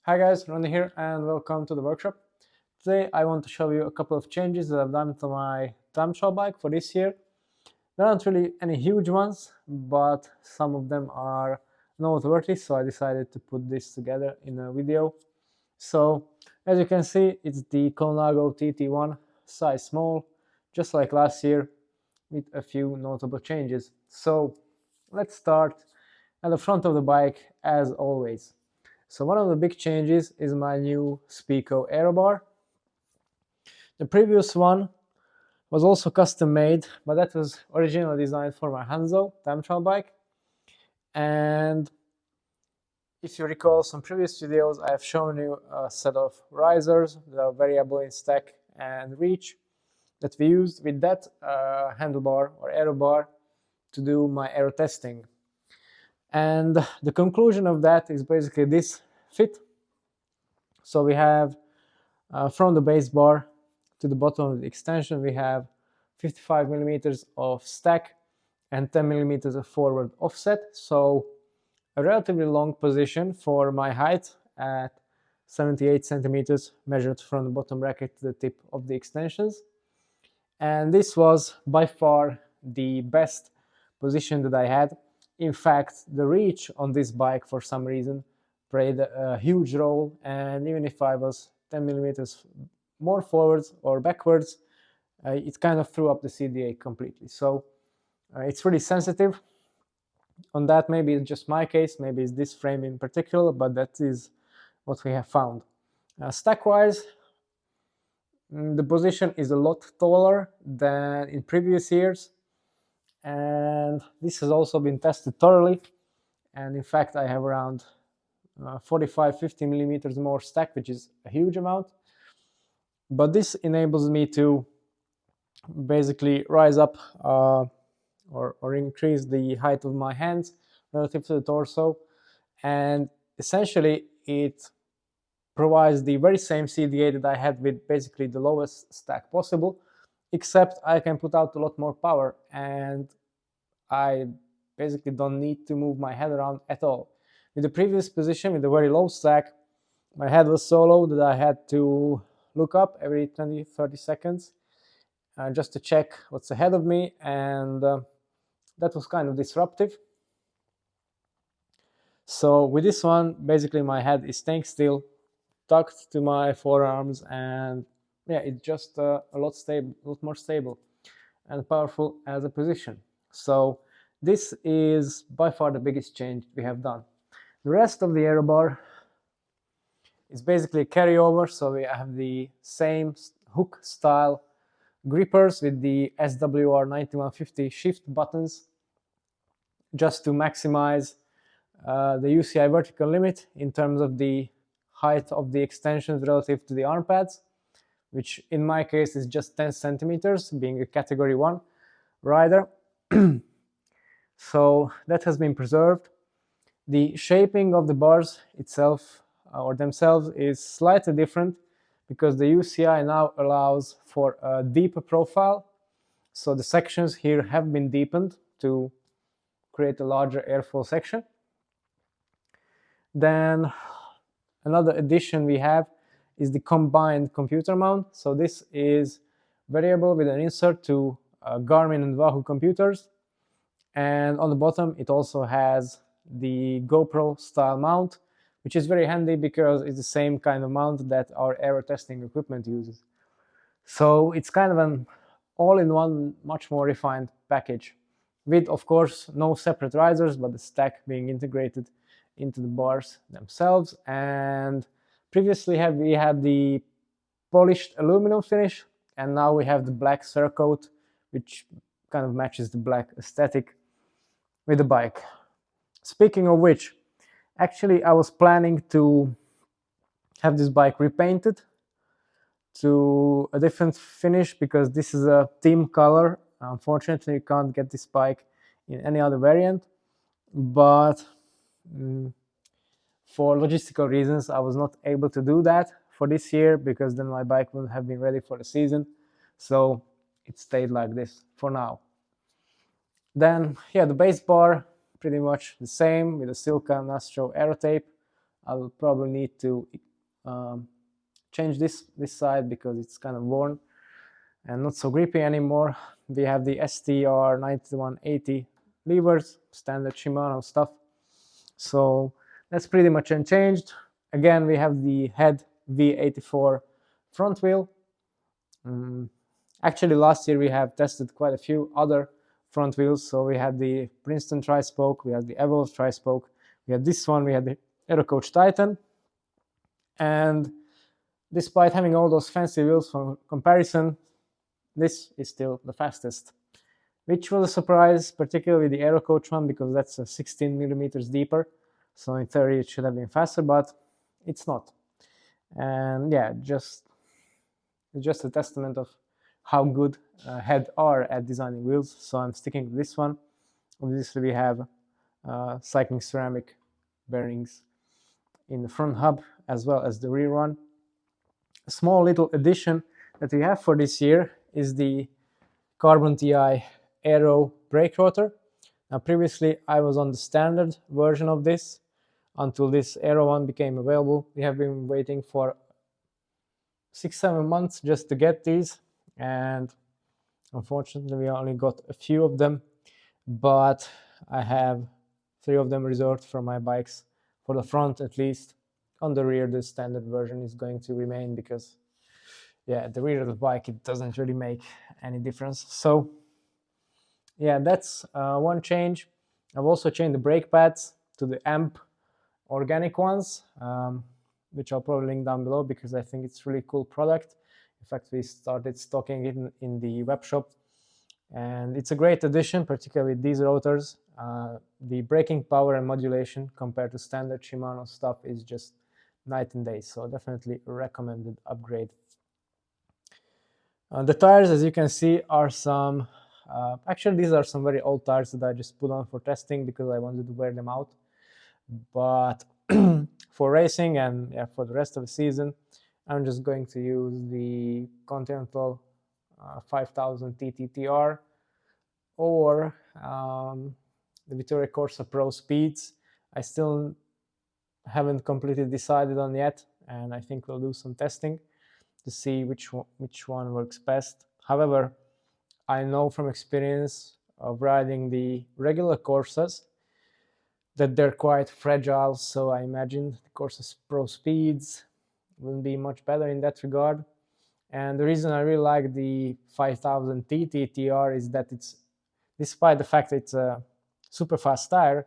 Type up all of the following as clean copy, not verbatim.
Hi guys, Ronnie here and welcome to the workshop. Today I want to show you a couple of changes that I've done to my time trial bike for this year. There aren't really any huge ones, but some of them are noteworthy, so I decided to put this together in a video. So, as you can see, it's the Colnago TT1, size small, just like last year, with a few notable changes. So, let's start at the front of the bike as always. So one of the big changes is my new Speeco Aerobar. The previous one was also custom made, but that was originally designed for my Hanzo time trial bike. And if you recall some previous videos, I have shown you a set of risers that are variable in stack and reach that we used with that handlebar or aerobar to do my aero testing. And the conclusion of that is basically this fit. So we have from the base bar to the bottom of the extension, we have 55 millimeters of stack and 10 millimeters of forward offset. So a relatively long position for my height at 78 centimeters measured from the bottom bracket to the tip of the extensions. And this was by far the best position that I had. In fact, the reach on this bike for some reason played a huge role, and even if I was 10 millimeters more forwards or backwards, it kind of threw up the CDA completely. So it's really sensitive on that. Maybe it's just my case, maybe it's this frame in particular, but that is what we have found. Stack wise, the position is a lot taller than in previous years, and this has also been tested thoroughly. And in fact, I have around 45-50 millimeters more stack, which is a huge amount. But this enables me to basically rise up or increase the height of my hands relative to the torso, and essentially it provides the very same CDA that I had with basically the lowest stack possible, except I can put out a lot more power and I basically don't need to move my head around at all. With the previous position, with the very low stack, my head was so low that I had to look up every 20-30 seconds just to check what's ahead of me, and that was kind of disruptive. So with this one, basically my head is staying still, tucked to my forearms, and yeah, it's just a lot more stable and powerful as a position. So this is by far the biggest change we have done. The rest of the Aerobar is basically a carryover, so we have the same hook style grippers with the SWR 9150 shift buttons just to maximize the UCI vertical limit in terms of the height of the extensions relative to the arm pads, which in my case is just 10 centimeters, being a category 1 rider. So that has been preserved. The shaping of the bars itself or themselves is slightly different because the UCI now allows for a deeper profile. So the sections here have been deepened to create a larger airflow section. Then another addition we have is the combined computer mount. So this is variable with an insert to Garmin and Wahoo computers. And on the bottom, it also has the GoPro style mount, which is very handy because it's the same kind of mount that our aero testing equipment uses. So it's kind of an all-in-one, much more refined package with, of course, no separate risers, but the stack being integrated into the bars themselves. And previously we had the polished aluminum finish, and now we have the black Cerakote, which kind of matches the black aesthetic with the bike. Speaking of which, actually I was planning to have this bike repainted to a different finish because this is a team color. Unfortunately, you can't get this bike in any other variant, but for logistical reasons I was not able to do that for this year because then my bike wouldn't have been ready for the season. So it stayed like this for now. Then yeah, the base bar pretty much the same with the Silca Nastro aero tape I'll probably need to change this side because it's kind of worn and not so grippy anymore. We have the STR 9180 levers, standard Shimano stuff. So that's pretty much unchanged. Again, we have the head V84 front wheel. Actually, last year we have tested quite a few other front wheels. So we had the Princeton tri-spoke, we had the Evolve tri-spoke, we had this one, we had the Aerocoach Titan. And despite having all those fancy wheels for comparison, this is still the fastest, which was a surprise, particularly the Aerocoach one, because that's 16 millimeters deeper. So in theory it should have been faster, but it's not. And yeah, it's just a testament of how good Head are at designing wheels. So I'm sticking to this one. Obviously we have cycling ceramic bearings in the front hub as well as the rear one. A small little addition that we have for this year is the Carbon TI Aero brake rotor. Now previously I was on the standard version of this until this Aero one became available. We have been waiting for 6-7 months just to get these, and unfortunately we only got a few of them, but I have 3 of them reserved for my bikes, for the front at least. On the rear the standard version is going to remain because yeah, the rear of the bike, it doesn't really make any difference. So yeah, that's one change. I've also changed the brake pads to the AMP organic ones, which I'll probably link down below because I think it's a really cool product. In fact, we started stocking it in the web shop, and it's a great addition, particularly with these rotors. The braking power and modulation compared to standard Shimano stuff is just night and day, so definitely a recommended upgrade. The tires, as you can see, are some actually these are some very old tires that I just put on for testing because I wanted to wear them out, but for racing and yeah, for the rest of the season I'm just going to use the Continental 5000 TTTR or the Vittoria Corsa Pro Speeds. I still haven't completely decided on yet, and I think we'll do some testing to see which one works best. However, I know from experience of riding the regular Corsas that they're quite fragile, so I imagine the Corsa Pro Speeds will be much better in that regard. And the reason I really like the 5000 TTTR is that it's, despite the fact that it's a super fast tire,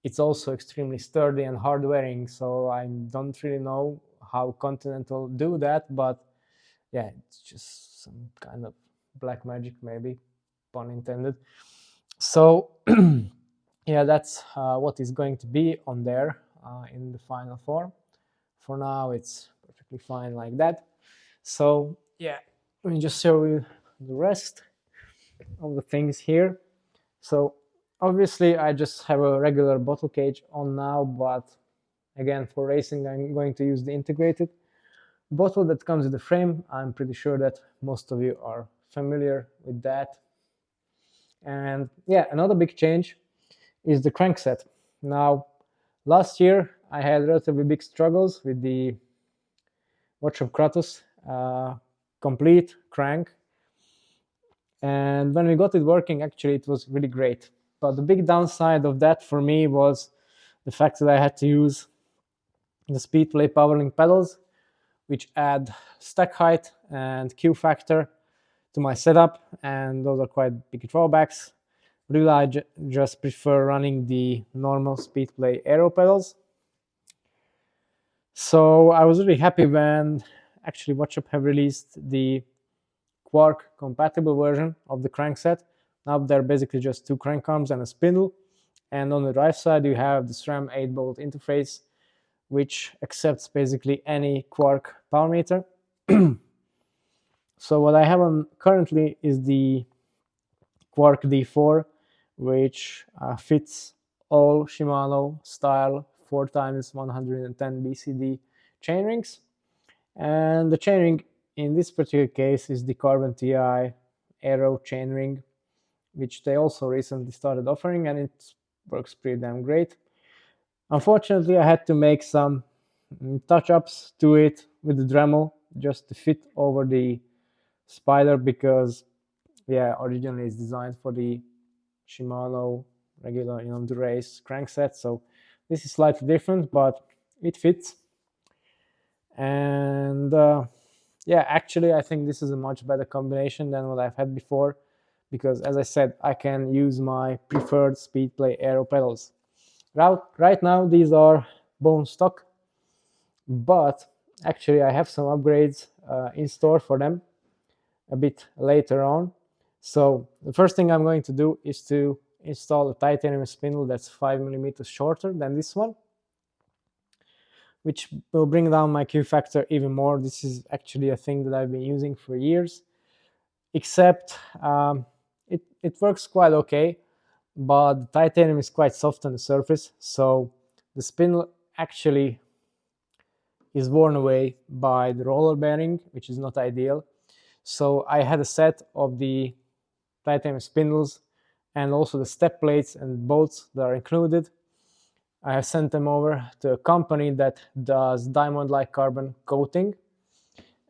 it's also extremely sturdy and hard wearing. So I don't really know how Continental do that, but yeah, it's just some kind of black magic, maybe, pun intended. So yeah, that's what is going to be on there in the final form. For now, it's perfectly fine like that. So yeah, let me just show you the rest of the things here. So obviously I just have a regular bottle cage on now, but again, for racing I'm going to use the integrated bottle that comes with the frame. I'm pretty sure that most of you are familiar with that. And yeah, another big change is the crankset. Now, last year I had relatively big struggles with the Workshop Kratos complete crank, and when we got it working, actually it was really great. But the big downside of that for me was the fact that I had to use the Speedplay Powerlink pedals, which add stack height and Q factor to my setup, and those are quite big drawbacks. Really, I just prefer running the normal Speedplay Aero pedals. So I was really happy when actually Watchup have released the Quark compatible version of the crankset. Now they're basically just 2 crank arms and a spindle, and on the drive side you have the SRAM 8-bolt interface, which accepts basically any Quark power meter. So what I have on currently is the Quark D4, which fits all Shimano style 4x110 BCD chainrings, and the chainring in this particular case is the Carbon TI Aero chainring, which they also recently started offering, and it works pretty damn great. Unfortunately, I had to make some touch-ups to it with the Dremel just to fit over the spider, because yeah, originally it's designed for the Shimano regular, the race crankset. So this is slightly different, but it fits. And yeah, actually I think this is a much better combination than what I've had before, because as I said, I can use my preferred Speedplay aero pedals. Right now these are bone stock, but actually I have some upgrades in store for them a bit later on. So the first thing I'm going to do is to install a titanium spindle that's 5 mm shorter than this one, which will bring down my Q factor even more. This is actually a thing that I've been using for years, except it works quite okay, but the titanium is quite soft on the surface, so the spindle actually is worn away by the roller bearing, which is not ideal. So I had a set of the titanium spindles and also the step plates and bolts that are included. I have sent them over to a company that does diamond-like carbon coating,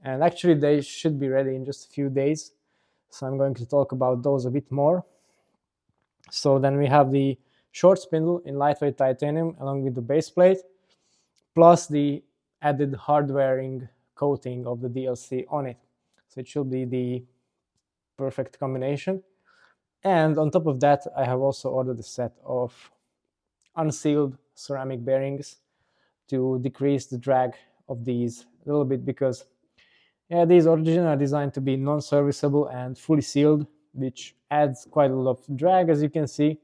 and actually they should be ready in just a few days. So I'm going to talk about those a bit more. So then we have the short spindle in lightweight titanium along with the base plate, plus the added hard-wearing coating of the DLC on it. So it should be the perfect combination. And on top of that, I have also ordered a set of unsealed ceramic bearings to decrease the drag of these a little bit, because yeah, these originally are designed to be non-serviceable and fully sealed, which adds quite a lot of drag, as you can see.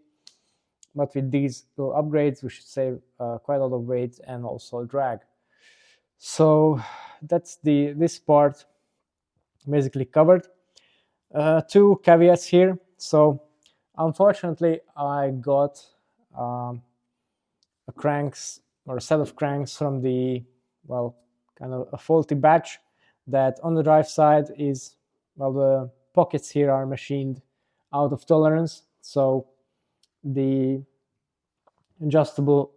But with these little upgrades, we should save quite a lot of weight and also drag. So that's this part basically covered. Two caveats here. So unfortunately, I got a set of cranks from the, well, kind of a faulty batch, that on the drive side is, well, the pockets here are machined out of tolerance, so the adjustable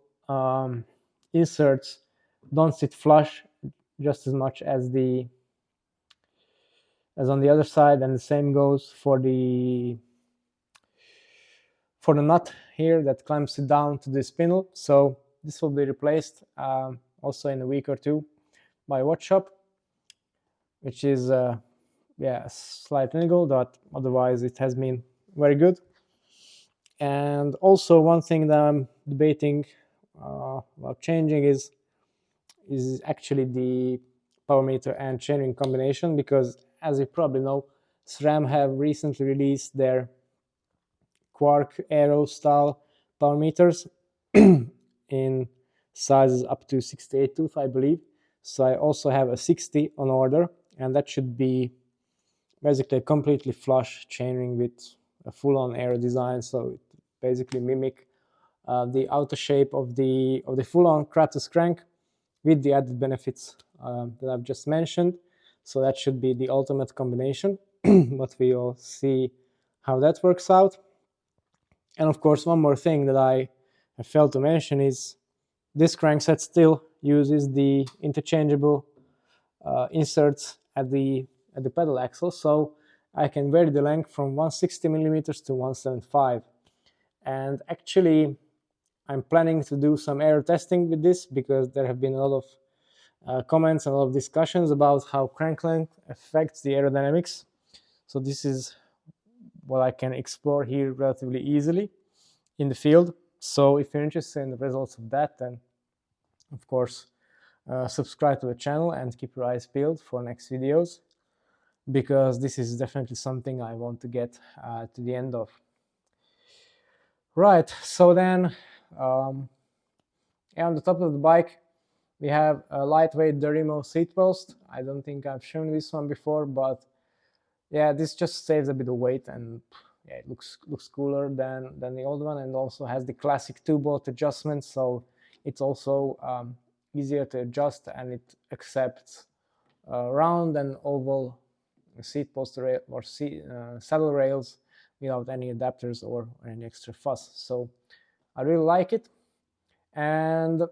inserts don't sit flush just as much as on the other side, and the same goes for the nut here that clamps it down to the spindle. So this will be replaced also in a week or two by Watch Shop, which is yeah, a slight niggle, but otherwise it has been very good. And also one thing that I'm debating about changing is actually the power meter and chainring combination, because as you probably know, SRAM have recently released their Quark Aero style power meters in sizes up to 68 tooth, I believe. So I also have a 60 on order, and that should be basically a completely flush chainring with a full-on aero design, so it basically mimic the outer shape of the full-on Kratos crank with the added benefits that I've just mentioned. So that should be the ultimate combination, but we'll see how that works out. And of course, one more thing that I failed to mention is this crankset still uses the interchangeable inserts at the pedal axle, so I can vary the length from 160 millimeters to 175. And actually, I'm planning to do some aero testing with this, because there have been a lot of comments and a lot of discussions about how crank length affects the aerodynamics. So this is what I can explore here relatively easily in the field. So if you're interested in the results of that, then of course subscribe to the channel and keep your eyes peeled for next videos, because this is definitely something I want to get to the end of. Right, so then on the top of the bike we have a lightweight Dorimo seat post. I don't think I've shown this one before, but yeah, this just saves a bit of weight, and yeah, it looks cooler than the old one, and also has the classic 2-bolt adjustment, so it's also easier to adjust, and it accepts round and oval seat post or saddle rails without any adapters or any extra fuss. So I really like it. And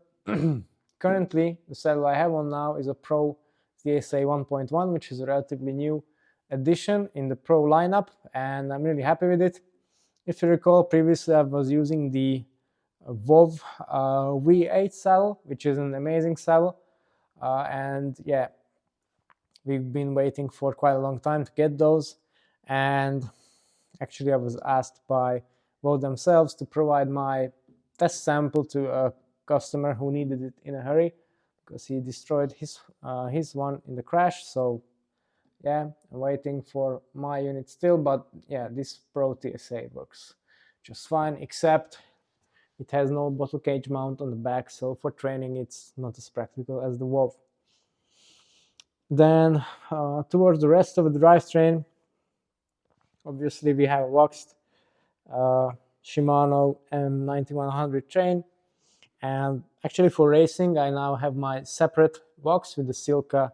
currently the saddle I have on now is a Pro TSA 1.1, which is a relatively new addition in the Pro lineup, and I'm really happy with it. If you recall, previously I was using the WoW V8 saddle, which is an amazing saddle, and yeah, we've been waiting for quite a long time to get those. And actually I was asked by WoW themselves to provide my test sample to a customer who needed it in a hurry because he destroyed his one in the crash. So yeah, I'm waiting for my unit still, but yeah, this Pro TSA works just fine, except it has no bottle cage mount on the back, so for training it's not as practical as the WoW. Then towards the rest of the drivetrain, obviously we have a waxed Shimano M9100 chain, and actually for racing I now have my separate wax with the Silca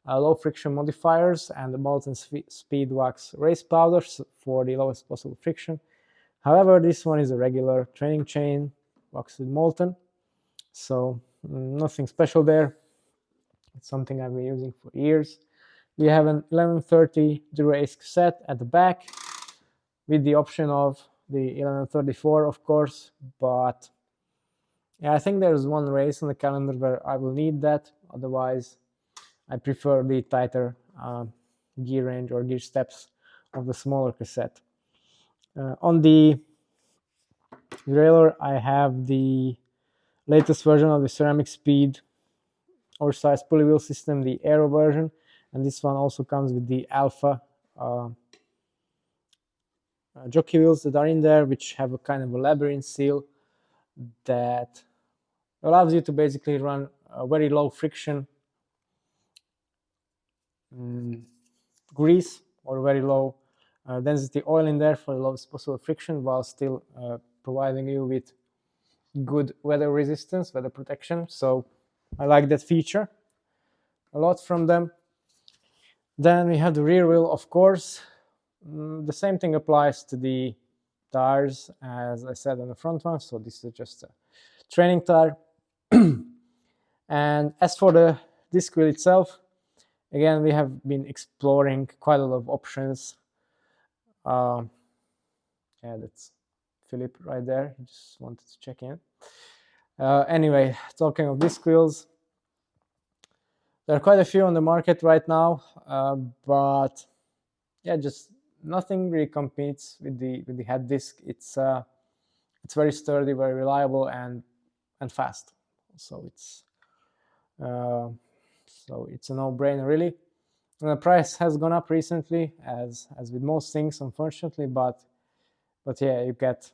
low friction modifiers and the molten speed wax race powders for the lowest possible friction. However, this one is a regular training chain waxed with molten, so nothing special there. It's something I've been using for years. We have an 1130 Dura-Ace cassette at the back with the option of the 1134, of course, but yeah, I think there's one race on the calendar where I will need that. Otherwise, I prefer the tighter gear range or gear steps of the smaller cassette. On the derailleur, I have the latest version of the ceramic speed oversized pulley wheel system, the Aero version, and this one also comes with the Alpha jockey wheels that are in there, which have a kind of a labyrinth seal that allows you to basically run a very low friction grease or very low density oil in there for the lowest possible friction, while still providing you with good weather resistance, weather protection. So I like that feature a lot from them. Then we have the rear wheel, of course. The same thing applies to the tires as I said on the front one, so this is just a training tire. And as for the disc wheel itself, again, we have been exploring quite a lot of options. Yeah, that's Philip right there. He just wanted to check in. Anyway, talking of disc wheels, there are quite a few on the market right now, but yeah, just nothing really competes with the head disc. It's very sturdy, very reliable, and fast. So it's a no-brainer really. And the price has gone up recently, as with most things, unfortunately. But yeah, you get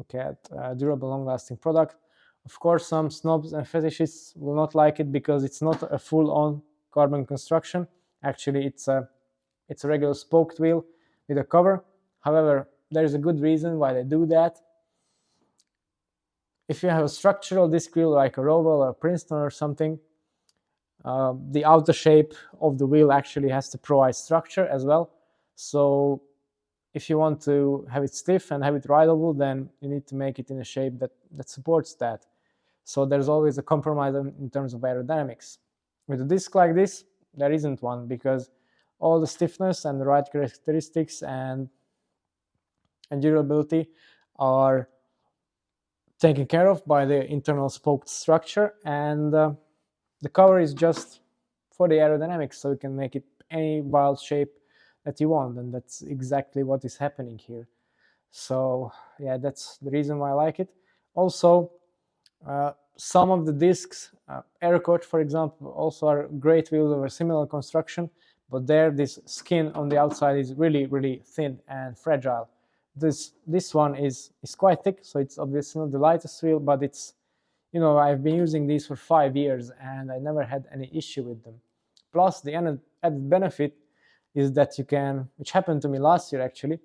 a durable, long-lasting product. Of course, some snobs and fetishists will not like it because it's not a full-on carbon construction. Actually, it's a regular spoked wheel with a cover. However, there is a good reason why they do that. If you have a structural disc wheel like a Roval or a Princeton or something, the outer shape of the wheel actually has to provide structure as well. So if you want to have it stiff and have it rideable, then you need to make it in a shape that supports that. So there's always a compromise in terms of aerodynamics. With a disc like this, there isn't one, because all the stiffness and the ride characteristics and durability are taken care of by the internal spoked structure, and the cover is just for the aerodynamics, so you can make it any wild shape that you want, and that's exactly what is happening here. So yeah, that's the reason why I like it. Also, some of the discs, Aerocoach for example, also are great wheels of a similar construction, but there this skin on the outside is really thin and fragile. This one is quite thick, so it's obviously not the lightest wheel, but it's, I've been using these for 5 years and I never had any issue with them. Plus, the added benefit is that you can, which happened to me last year actually,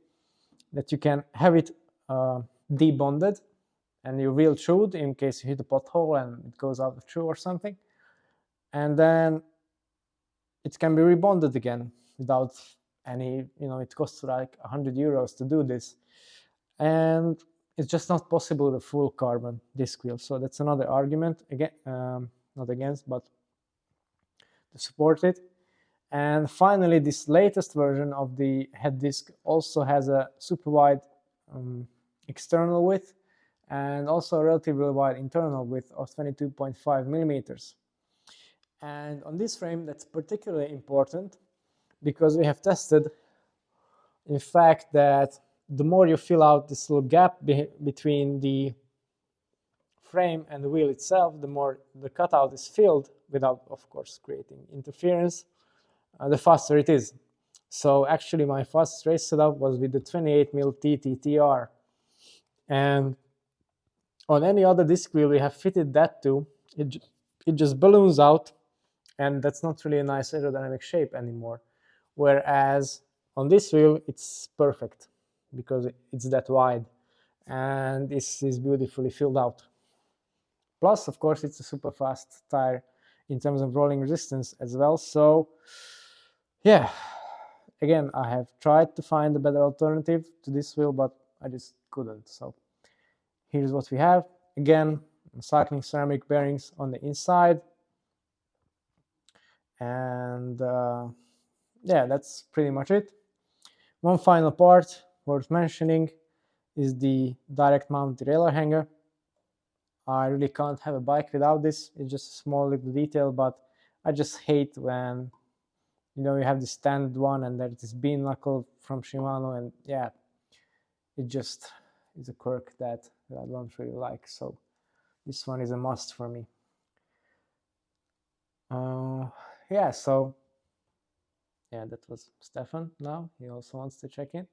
that you can have it debonded and you wheel through it in case you hit a pothole and it goes out of through or something, and then it can be rebonded again without any, it costs like €100 to do this. And it's just not possible with a full carbon disc wheel. So that's another argument, again, not against, but to support it. And finally, this latest version of the head disc also has a super wide external width and also a relatively wide internal width of 22.5 millimeters. And on this frame, that's particularly important because we have tested, in fact, that the more you fill out this little gap between the frame and the wheel itself, the more the cutout is filled without, of course, creating interference, the faster it is. So actually my fastest race setup was with the 28mm TT1. And on any other disc wheel we have fitted that to, it just balloons out, and that's not really a nice aerodynamic shape anymore. Whereas on this wheel it's perfect because it's that wide and this is beautifully filled out. Plus, of course, it's a super fast tire in terms of rolling resistance as well. So yeah, again, I have tried to find a better alternative to this wheel, but I just couldn't. So here's what we have. Again, cycling ceramic bearings on the inside. And yeah, that's pretty much it. One final part worth mentioning is the direct mount derailleur hanger. I really can't have a bike without this. It's just a small little detail, but I just hate when, you know, you have the standard one and there's this bean knuckle from Shimano, and yeah, it just is a quirk that I don't really like. So this one is a must for me. Yeah, so yeah, that was Stefan. Now he also wants to check in,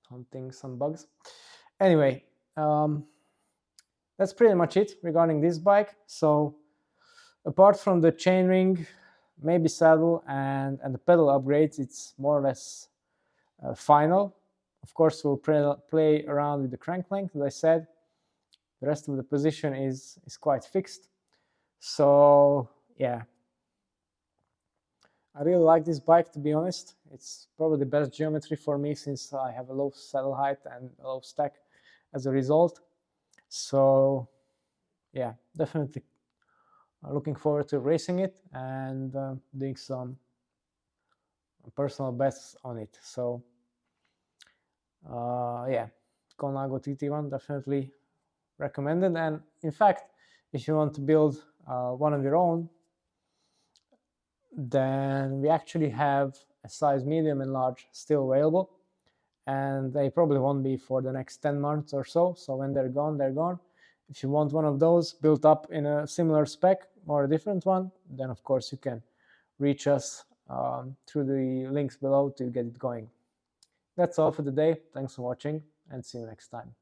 hunting some bugs. Anyway, that's pretty much it regarding this bike. So apart from the chainring, maybe saddle and the pedal upgrades, it's more or less final. Of course, we'll play around with the crank length, as I said. The rest of the position is quite fixed. So yeah, I really like this bike, to be honest. It's probably the best geometry for me since I have a low saddle height and a low stack as a result. So yeah, definitely looking forward to racing it and doing some personal bests on it. So yeah, Colnago TT1 definitely recommended. And in fact, if you want to build one of your own, then we actually have a size medium and large still available, and they probably won't be for the next 10 months or so. So when they're gone, they're gone. If you want one of those built up in a similar spec or a different one, then of course you can reach us through the links below to get it going. That's all for today. Thanks for watching and see you next time.